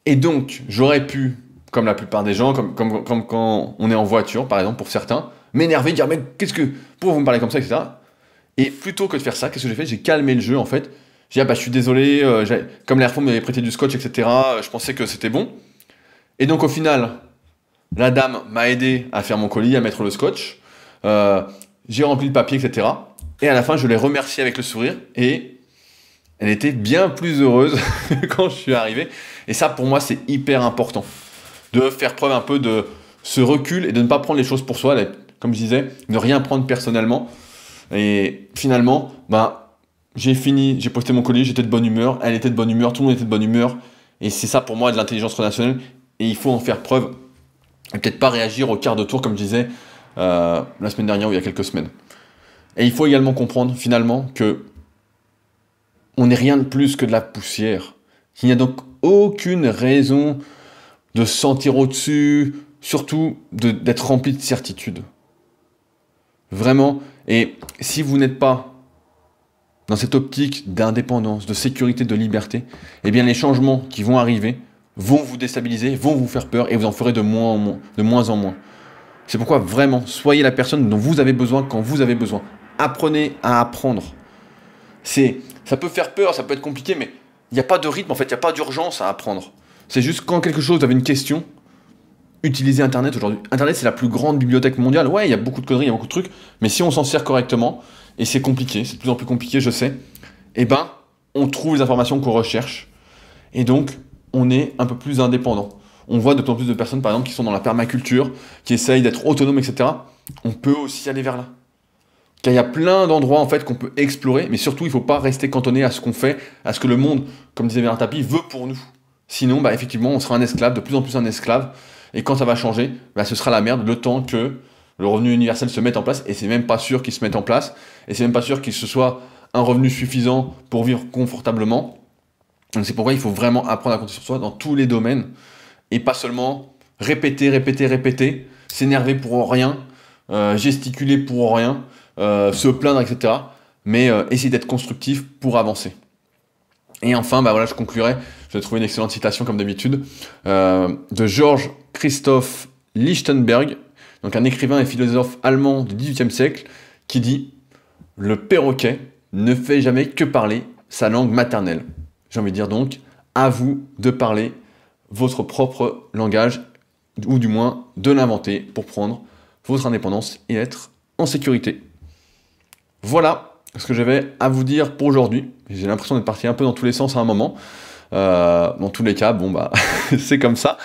Et donc, j'aurais pu, comme la plupart des gens, comme quand on est en voiture, par exemple, pour certains, m'énerver, dire, mais pourquoi vous me parlez comme ça, etc. Et plutôt que de faire ça, qu'est-ce que j'ai fait? J'ai calmé le jeu, en fait. J'ai dit, ah bah, je suis désolé, comme l'Airphone m'avait prêté du scotch, etc., je pensais que c'était bon. Et donc, au final, la dame m'a aidé à faire mon colis, à mettre le scotch. J'ai rempli le papier, etc. Et à la fin, je l'ai remerciée avec le sourire. Et elle était bien plus heureuse quand je suis arrivé. Et ça, pour moi, c'est hyper important. De faire preuve un peu de ce recul et de ne pas prendre les choses pour soi. Comme je disais, ne rien prendre personnellement. Et finalement, j'ai fini, j'ai posté mon colis, j'étais de bonne humeur, elle était de bonne humeur, tout le monde était de bonne humeur. Et c'est ça pour moi de l'intelligence relationnelle. Et il faut en faire preuve. Et peut-être pas réagir au quart de tour, comme je disais la semaine dernière ou il y a quelques semaines. Et il faut également comprendre finalement que on n'est rien de plus que de la poussière. Il n'y a donc aucune raison de se sentir au-dessus, surtout d'être rempli de certitude. Vraiment. Et si vous n'êtes pas dans cette optique d'indépendance, de sécurité, de liberté, eh bien les changements qui vont arriver vont vous déstabiliser, vont vous faire peur et vous en ferez de moins en moins. C'est pourquoi vraiment, soyez la personne dont vous avez besoin quand vous avez besoin. Apprenez à apprendre. Ça peut faire peur, ça peut être compliqué, mais il n'y a pas de rythme, en fait, il n'y a pas d'urgence à apprendre. C'est juste quand quelque chose, vous avez une question, utilisez Internet aujourd'hui. Internet, c'est la plus grande bibliothèque mondiale. Ouais, il y a beaucoup de conneries, il y a beaucoup de trucs, mais si on s'en sert correctement, et c'est compliqué, c'est de plus en plus compliqué, je sais, eh ben, on trouve les informations qu'on recherche, et donc, on est un peu plus indépendant. On voit de plus en plus de personnes, par exemple, qui sont dans la permaculture, qui essayent d'être autonomes, etc. On peut aussi aller vers là. Car il y a plein d'endroits, en fait, qu'on peut explorer, mais surtout, il ne faut pas rester cantonné à ce qu'on fait, à ce que le monde, comme disait Bernard Tapie, veut pour nous. Sinon, effectivement, on sera un esclave, de plus en plus un esclave, et quand ça va changer, ce sera la merde, le temps que le revenu universel se mette en place, et c'est même pas sûr qu'il se mette en place, et c'est même pas sûr qu'il se soit un revenu suffisant pour vivre confortablement. Donc c'est pourquoi il faut vraiment apprendre à compter sur soi dans tous les domaines, et pas seulement répéter, s'énerver pour rien, gesticuler pour rien, se plaindre, etc. Mais essayer d'être constructif pour avancer. Et enfin, je conclurai, je vais trouver une excellente citation comme d'habitude, de Georges Christoph Lichtenberg, donc un écrivain et philosophe allemand du XVIIIe siècle, qui dit « Le perroquet ne fait jamais que parler sa langue maternelle ». J'ai envie de dire donc, à vous de parler votre propre langage, ou du moins de l'inventer pour prendre votre indépendance et être en sécurité. Voilà ce que j'avais à vous dire pour aujourd'hui. J'ai l'impression d'être parti un peu dans tous les sens à un moment. Dans tous les cas, c'est comme ça.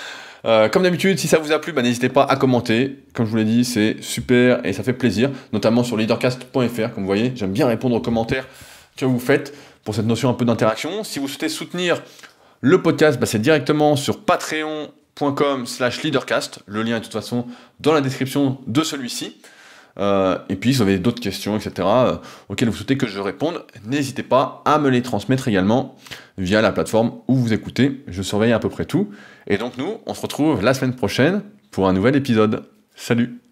Comme d'habitude, si ça vous a plu, n'hésitez pas à commenter. Comme je vous l'ai dit, c'est super et ça fait plaisir, notamment sur leadercast.fr. Comme vous voyez, j'aime bien répondre aux commentaires que vous faites pour cette notion un peu d'interaction. Si vous souhaitez soutenir le podcast, c'est directement sur patreon.com/leadercast. Le lien est de toute façon dans la description de celui-ci. Et puis si vous avez d'autres questions, etc., auxquelles vous souhaitez que je réponde, n'hésitez pas à me les transmettre également via la plateforme où vous écoutez. Je surveille à peu près tout. Et donc nous, on se retrouve la semaine prochaine pour un nouvel épisode. Salut!